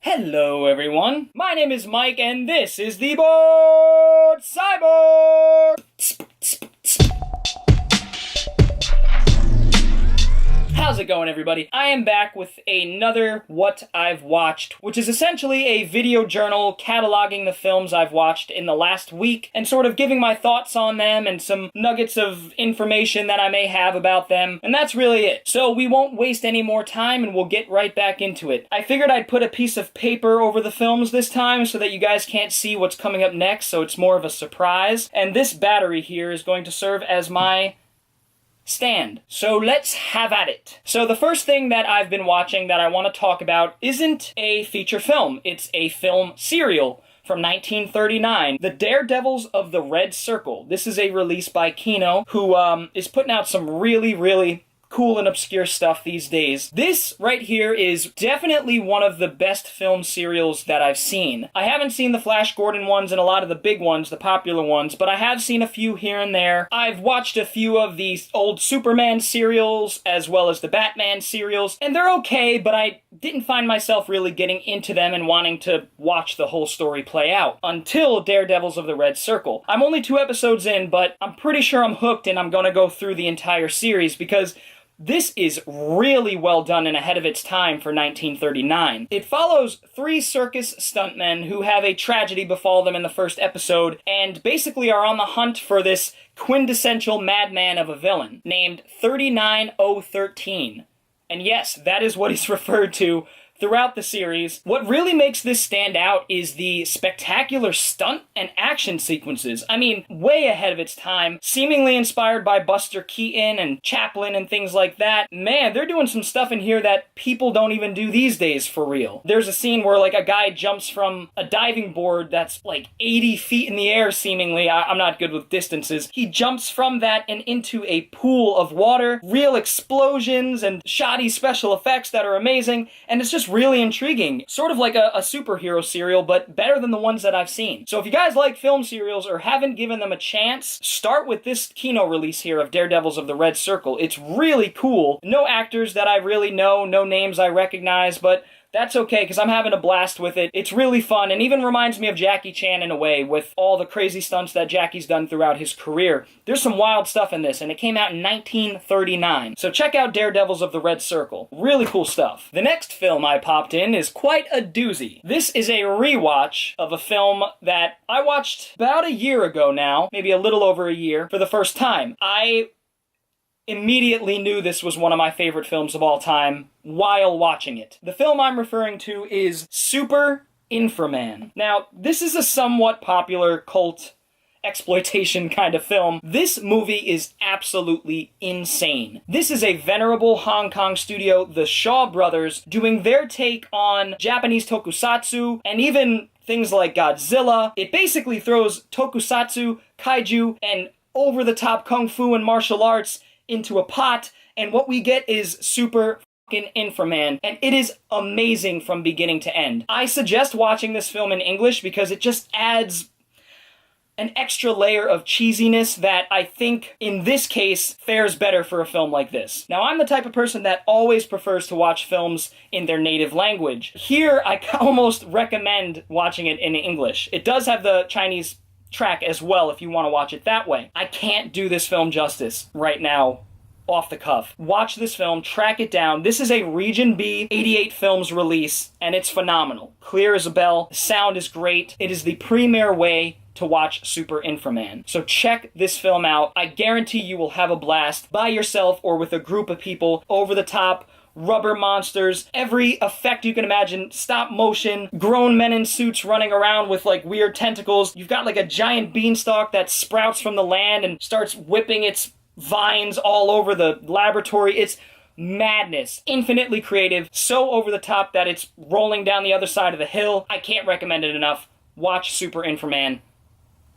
Hello everyone, my name is Mike and this is the Bored Cyborg! How's it going, everybody? I am back with another What I've Watched, which is essentially a video journal cataloging the films I've watched in the last week and sort of giving my thoughts on them and some nuggets of information that I may have about them, and that's really it. So we won't waste any more time and we'll get right back into it. I figured I'd put a piece of paper over the films this time so that you guys can't see what's coming up next, so it's more of a surprise, and this battery here is going to serve as my stand. So let's have at it. So the first thing that I've been watching that I want to talk about isn't a feature film. It's a film serial from 1939, The Daredevils of the Red Circle. This is a release by Kino, who is putting out some really cool and obscure stuff these days. This right here is definitely one of the best film serials that I've seen. I haven't seen the Flash Gordon ones and a lot of the big ones, the popular ones, but I have seen a few here and there. I've watched a few of these old Superman serials as well as the Batman serials, and they're okay, but I didn't find myself really getting into them and wanting to watch the whole story play out until Daredevils of the Red Circle. I'm only 2 episodes in, but I'm pretty sure I'm hooked and I'm gonna go through the entire series because this is really well done and ahead of its time for 1939. It follows 3 circus stuntmen who have a tragedy befall them in the first episode and basically are on the hunt for this quintessential madman of a villain named 39013. And yes, that is what he's referred to throughout the series. What really makes this stand out is the spectacular stunt and action sequences. I mean, way ahead of its time, seemingly inspired by Buster Keaton and Chaplin and things like that. Man, they're doing some stuff in here that people don't even do these days for real. There's a scene where like a guy jumps from a diving board that's like 80 feet in the air seemingly. I'm not good with distances. He jumps from that and into a pool of water, real explosions and shoddy special effects that are amazing, and it's just really intriguing. Sort of like a superhero serial, but better than the ones that I've seen. So if you guys like film serials or haven't given them a chance, start with this Kino release here of Daredevils of the Red Circle. It's really cool. No actors that I really know, no names I recognize, but that's okay, because I'm having a blast with it. It's really fun, and even reminds me of Jackie Chan in a way, with all the crazy stunts that Jackie's done throughout his career. There's some wild stuff in this, and it came out in 1939. So check out Daredevils of the Red Circle. Really cool stuff. The next film I popped in is quite a doozy. This is a rewatch of a film that I watched about a year ago now, maybe a little over a year, for the first time. I immediately knew this was one of my favorite films of all time while watching it. The film I'm referring to is Super Inframan. Now, this is a somewhat popular cult exploitation kind of film. This movie is absolutely insane. This is a venerable Hong Kong studio, the Shaw Brothers, doing their take on Japanese tokusatsu and even things like Godzilla. It basically throws tokusatsu, kaiju, and over-the-top kung fu and martial arts into a pot, and what we get is Super fucking Inframan, and it is amazing from beginning to end. I suggest watching this film in English because it just adds an extra layer of cheesiness that I think, in this case, fares better for a film like this. Now, I'm the type of person that always prefers to watch films in their native language. Here, I almost recommend watching it in English. It does have the Chinese track as well if you want to watch it that way. I can't do this film justice right now off the cuff. Watch this film, track it down. This is a Region B 88 Films release, and it's phenomenal. Clear as a bell, the sound is great. It is the premier way to watch Super Inframan. So check this film out. I guarantee you will have a blast by yourself or with a group of people. Over the top rubber monsters, every effect you can imagine, stop motion, grown men in suits running around with like weird tentacles. You've got like a giant beanstalk that sprouts from the land and starts whipping its vines all over the laboratory. It's madness. Infinitely creative. So over the top that it's rolling down the other side of the hill. I can't recommend it enough. Watch Super Inframan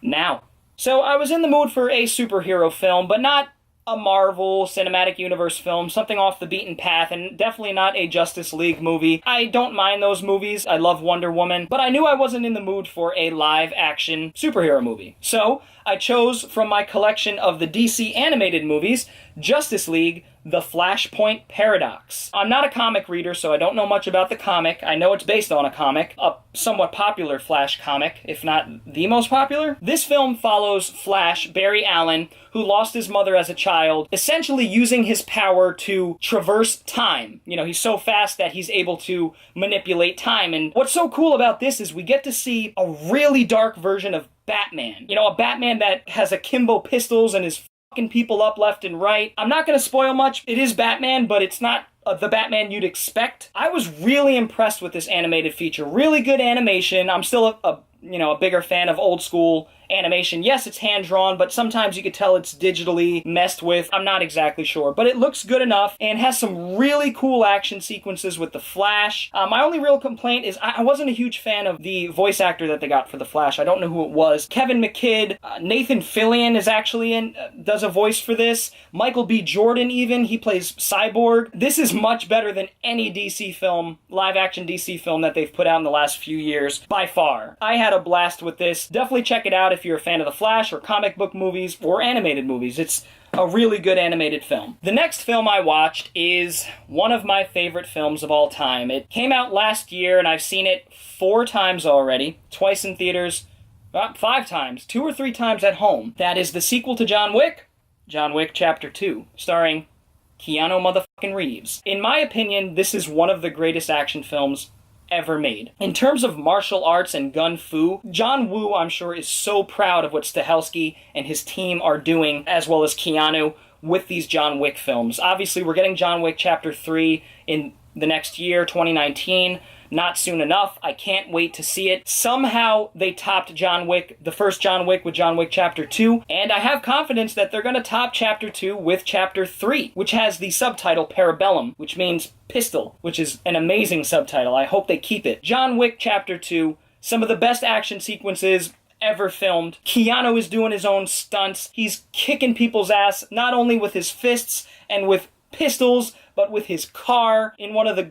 now. So I was in the mood for a superhero film, but not a Marvel Cinematic Universe film, something off the beaten path, and definitely not a Justice League movie. I don't mind those movies. I love Wonder Woman, but I knew I wasn't in the mood for a live-action superhero movie. So I chose from my collection of the DC animated movies, Justice League, The Flashpoint Paradox. I'm not a comic reader, so I don't know much about the comic. I know it's based on a comic, a somewhat popular Flash comic, if not the most popular. This film follows Flash, Barry Allen, who lost his mother as a child, essentially using his power to traverse time. You know, he's so fast that he's able to manipulate time. And what's so cool about this is we get to see a really dark version of Batman. You know, a Batman that has akimbo pistols and is fucking people up left and right. I'm not going to spoil much. It is Batman, but it's not the Batman you'd expect. I was really impressed with this animated feature. Really good animation. I'm still a bigger fan of old school animation. Yes, it's hand-drawn, but sometimes you could tell it's digitally messed with. I'm not exactly sure, but it looks good enough and has some really cool action sequences with the Flash. My only real complaint is I wasn't a huge fan of the voice actor that they got for the Flash. I don't know who it was. Kevin McKidd, Nathan Fillion is actually does a voice for this. Michael B. Jordan even, he plays Cyborg. This is much better than any DC film, live-action DC film that they've put out in the last few years, by far. I had a blast with this. Definitely check it out if you're a fan of The Flash or comic book movies or animated movies. It's a really good animated film. The next film I watched is one of my favorite films of all time. It came out last year and I've seen it 4 times already. Twice in theaters, 5 times, 2 or 3 times at home. That is the sequel to John Wick Chapter 2, starring Keanu motherfucking Reeves. In my opinion, this is one of the greatest action films ever made. In terms of martial arts and gun fu, John Woo, I'm sure, is so proud of what Stahelski and his team are doing, as well as Keanu, with these John Wick films. Obviously, we're getting John Wick Chapter 3 in the next year, 2019. Not soon enough. I can't wait to see it. Somehow they topped John Wick, the first John Wick, with John Wick Chapter 2, and I have confidence that they're going to top Chapter 2 with Chapter 3, which has the subtitle Parabellum, which means pistol, which is an amazing subtitle. I hope they keep it. John Wick Chapter 2, some of the best action sequences ever filmed. Keanu is doing his own stunts. He's kicking people's ass, not only with his fists and with pistols, but with his car in one of the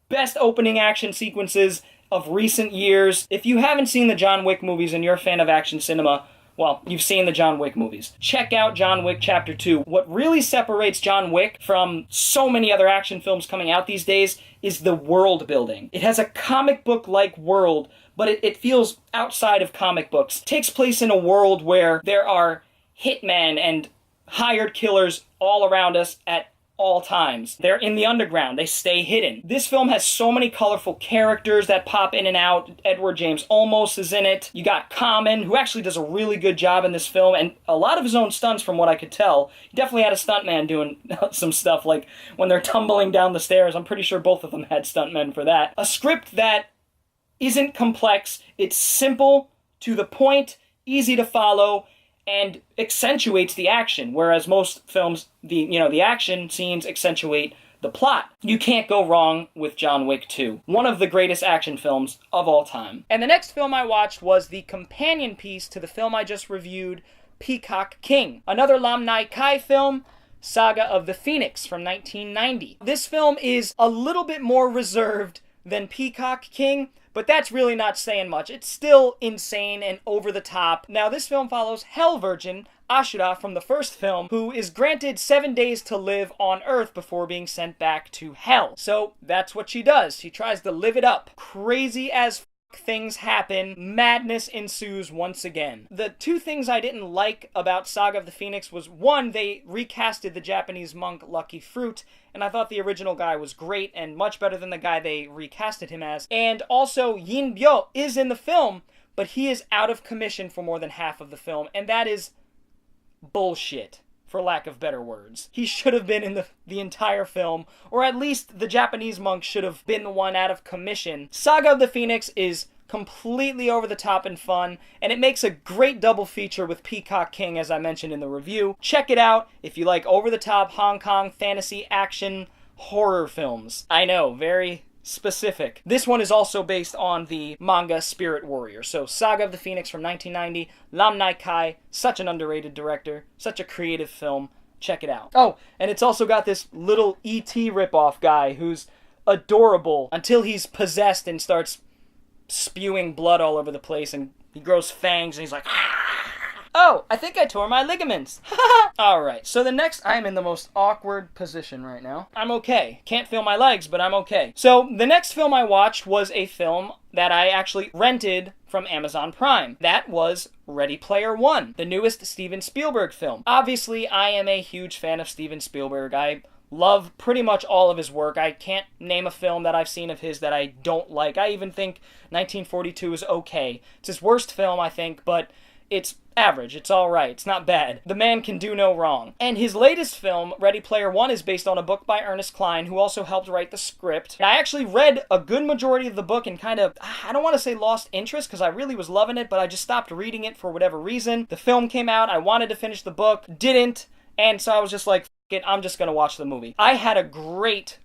best opening action sequences of recent years. If you haven't seen the John Wick movies and you're a fan of action cinema, well, you've seen the John Wick movies. Check out John Wick Chapter 2. What really separates John Wick from so many other action films coming out these days is the world building. It has a comic book-like world, but it feels outside of comic books. It takes place in a world where there are hitmen and hired killers all around us at all times. They're in the underground. They stay hidden. This film has so many colorful characters that pop in and out. Edward James Olmos is in it. You got Common, who actually does a really good job in this film, and a lot of his own stunts from what I could tell. He definitely had a stuntman doing some stuff, like when they're tumbling down the stairs. I'm pretty sure both of them had stuntmen for that. A script that isn't complex. It's simple, to the point, easy to follow, and accentuates the action, whereas most films, the action scenes accentuate the plot. You can't go wrong with John Wick 2. One of the greatest action films of all time. And the next film I watched was the companion piece to the film I just reviewed, Peacock King. Another Lam Nai Kai film, Saga of the Phoenix from 1990. This film is a little bit more reserved than Peacock King, but that's really not saying much. It's still insane and over the top. Now, this film follows Hell Virgin, Ashura from the first film, who is granted 7 days to live on Earth before being sent back to Hell. So that's what she does. She tries to live it up. Crazy as things happen, madness ensues once again. The 2 things I didn't like about Saga of the Phoenix was, 1, they recasted the Japanese monk Lucky Fruit, and I thought the original guy was great and much better than the guy they recasted him as. And also, Yin Byo is in the film, but he is out of commission for more than half of the film, and that is bullshit, for lack of better words. He should have been in the entire film, or at least the Japanese monk should have been the one out of commission. Saga of the Phoenix is completely over the top and fun, and it makes a great double feature with Peacock King, as I mentioned in the review. Check it out if you like over the top Hong Kong fantasy action horror films. I know, very specific. This one is also based on the manga Spirit Warrior. So Saga of the Phoenix from 1990, Lam Nai Kai, such an underrated director, such a creative film. Check it out. Oh, and it's also got this little E.T. ripoff guy who's adorable until he's possessed and starts spewing blood all over the place, and he grows fangs and he's like, ah! Oh, I think I tore my ligaments. Alright, so the next, I'm in the most awkward position right now. I'm okay. Can't feel my legs, but I'm okay. So the next film I watched was a film that I actually rented from Amazon Prime. That was Ready Player One, the newest Steven Spielberg film. Obviously, I am a huge fan of Steven Spielberg. I love pretty much all of his work. I can't name a film that I've seen of his that I don't like. I even think 1942 is okay. It's his worst film, I think, but it's average. It's alright. It's not bad. The man can do no wrong. And his latest film, Ready Player One, is based on a book by Ernest Cline, who also helped write the script. I actually read a good majority of the book and kind of, I don't want to say lost interest, because I really was loving it, but I just stopped reading it for whatever reason. The film came out, I wanted to finish the book, didn't, and so I was just like, I'm just gonna watch the movie. I had a great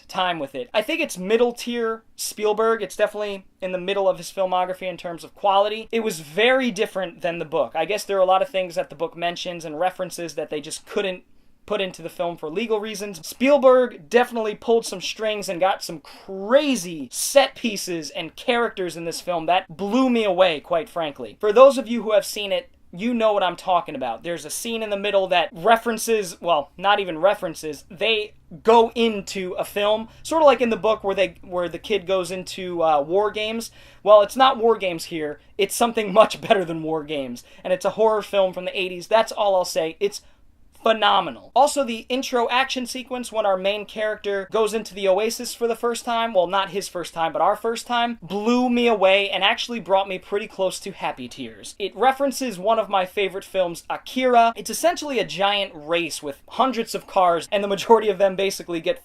time with it. I think it's middle tier Spielberg. It's definitely in the middle of his filmography in terms of quality. It was very different than the book. I guess there are a lot of things that the book mentions and references that they just couldn't put into the film for legal reasons. Spielberg definitely pulled some strings and got some crazy set pieces and characters in this film that blew me away, quite frankly. For those of you who have seen it, you know what I'm talking about. There's a scene in the middle that references, well, not even references, they go into a film, sort of like in the book where the kid goes into war games. Well, it's not war games here. It's something much better than war games, and it's a horror film from the 80s. That's all I'll say. It's phenomenal. Also, the intro action sequence when our main character goes into the Oasis for the first time, well, not his first time, but our first time, blew me away and actually brought me pretty close to happy tears. It references one of my favorite films, Akira. It's essentially a giant race with hundreds of cars, and the majority of them basically get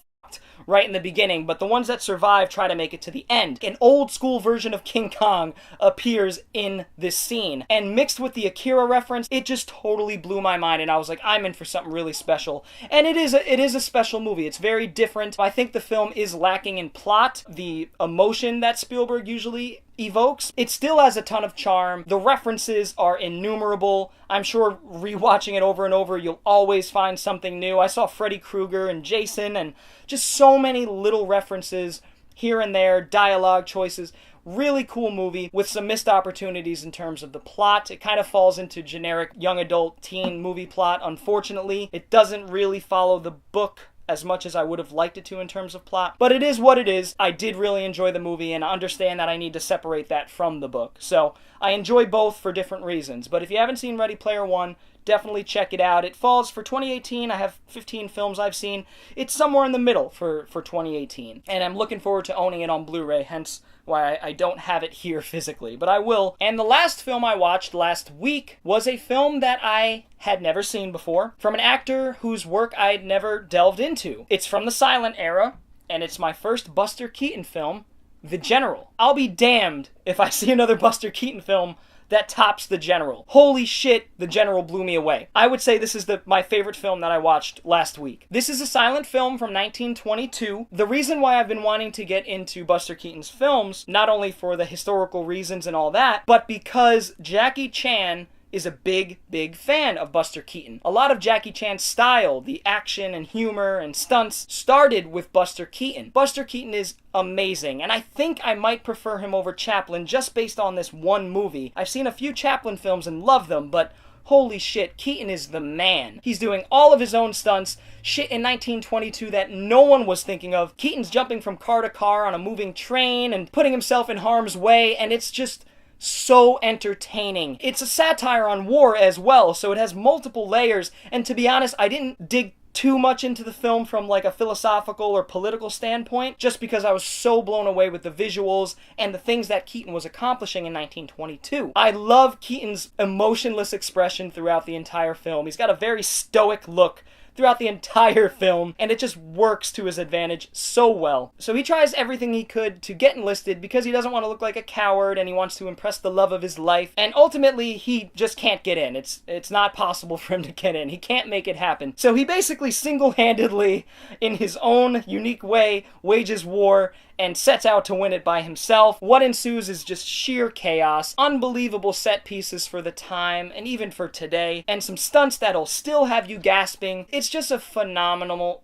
right in the beginning, but the ones that survive try to make it to the end. An old school version of King Kong appears in this scene, and mixed with the Akira reference, it just totally blew my mind, and I was like, I'm in for something really special. And it is a special movie. It's very different. I think the film is lacking in plot, the emotion that Spielberg usually evokes. It still has a ton of charm. The references are innumerable. I'm sure rewatching it over and over, you'll always find something new. I saw Freddy Krueger and Jason and just so many little references here and there, dialogue choices. Really cool movie with some missed opportunities in terms of the plot. It kind of falls into generic young adult teen movie plot, unfortunately. It doesn't really follow the book as much as I would have liked it to in terms of plot. But it is what it is. I did really enjoy the movie and understand that I need to separate that from the book. So I enjoy both for different reasons. But if you haven't seen Ready Player One, definitely check it out. It falls for 2018. I have 15 films I've seen. It's somewhere in the middle for 2018. And I'm looking forward to owning it on Blu-ray, hence why I don't have it here physically, but I will. And the last film I watched last week was a film that I had never seen before, from an actor whose work I'd never delved into. It's from the silent era, and it's my first Buster Keaton film, The General. I'll be damned if I see another Buster Keaton film that tops The General. Holy shit, The General blew me away. I would say this is my favorite film that I watched last week. This is a silent film from 1922. The reason why I've been wanting to get into Buster Keaton's films, not only for the historical reasons and all that, but because Jackie Chan is a big fan of Buster Keaton. A lot of Jackie Chan's style, the action and humor and stunts, started with Buster Keaton. Buster Keaton is amazing, and I think I might prefer him over Chaplin just based on this one movie. I've seen a few Chaplin films and love them, but holy shit, Keaton is the man. He's doing all of his own stunts, shit in 1922 that no one was thinking of. Keaton's jumping from car to car on a moving train and putting himself in harm's way, and it's just so entertaining. It's a satire on war as well, so it has multiple layers, and to be honest, I didn't dig too much into the film from like a philosophical or political standpoint, just because I was so blown away with the visuals and the things that Keaton was accomplishing in 1922. I love Keaton's emotionless expression throughout the entire film. He's got a very stoic look throughout the entire film, and it just works to his advantage so well. So he tries everything he could to get enlisted because he doesn't want to look like a coward and he wants to impress the love of his life, and ultimately he just can't get in. It's not possible for him to get in. He can't make it happen. So he basically single-handedly, in his own unique way, wages war and sets out to win it by himself. What ensues is just sheer chaos, unbelievable set pieces for the time and even for today, and some stunts that'll still have you gasping. It's just a phenomenal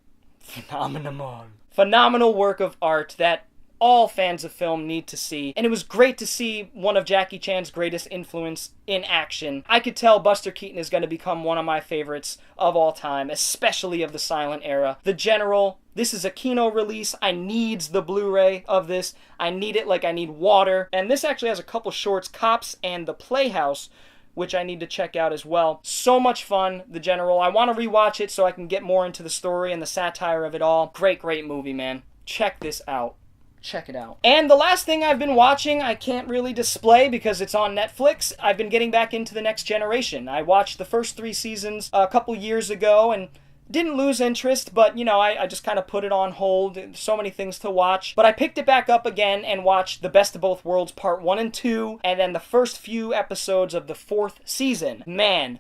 work of art that all fans of film need to see. And it was great to see one of Jackie Chan's greatest influence in action. I could tell Buster Keaton is going to become one of my favorites of all time, especially of the silent era. The General, this is a Kino release. I needs the Blu-ray of this. I need it like I need water. And this actually has a couple shorts, Cops and The Playhouse, which I need to check out as well. So much fun, The General. I want to rewatch it so I can get more into the story and the satire of it all. Great, great movie, man. Check this out. Check it out. And the last thing I've been watching, I can't really display because it's on Netflix. I've been getting back into The Next Generation. I watched the first 3 seasons a couple years ago and didn't lose interest, but, you know, I just kind of put it on hold. So many things to watch. But I picked it back up again and watched The Best of Both Worlds Part 1 and 2, and then the first few episodes of the 4th season. Man,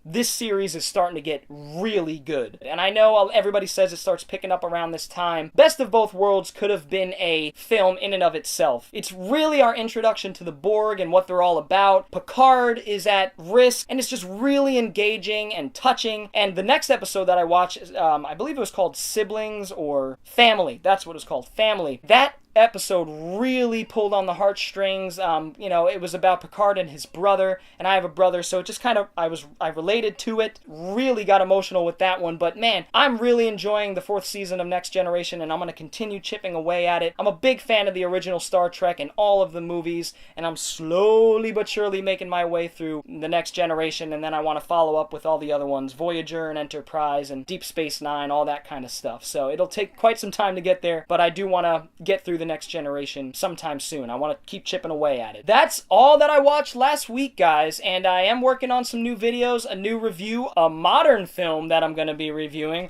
this series is starting to get really good. And I know everybody says it starts picking up around this time. Best of Both Worlds could have been a film in and of itself. It's really our introduction to the Borg and what they're all about. Picard is at risk, and it's just really engaging and touching. And the next episode that I watched, I believe it was called Siblings or Family. That's what it's called, Family. That episode really pulled on the heartstrings. You know, it was about Picard and his brother, and I have a brother, so it just kind of, I related to it, really got emotional with that one. But man, I'm really enjoying the 4th season of Next Generation, and I'm going to continue chipping away at it. I'm a big fan of the original Star Trek and all of the movies, and I'm slowly but surely making my way through the Next Generation, and then I want to follow up with all the other ones, Voyager and Enterprise and Deep Space Nine, all that kind of stuff. So it'll take quite some time to get there, but I do want to get through the Next Generation sometime soon. I want to keep chipping away at it. That's all that I watched last week, guys, and I am working on some new videos, a new review, a modern film that I'm going to be reviewing.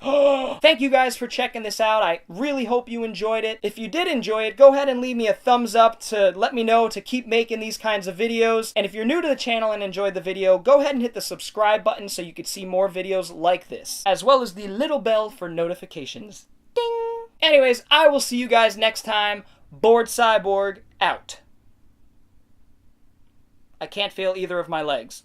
Thank you guys for checking this out. I really hope you enjoyed it. If you did enjoy it, go ahead and leave me a thumbs up to let me know to keep making these kinds of videos. And if you're new to the channel and enjoyed the video, go ahead and hit the subscribe button so you can see more videos like this, as well as the little bell for notifications. Ding! Anyways, I will see you guys next time. Bored Cyborg out. I can't feel either of my legs.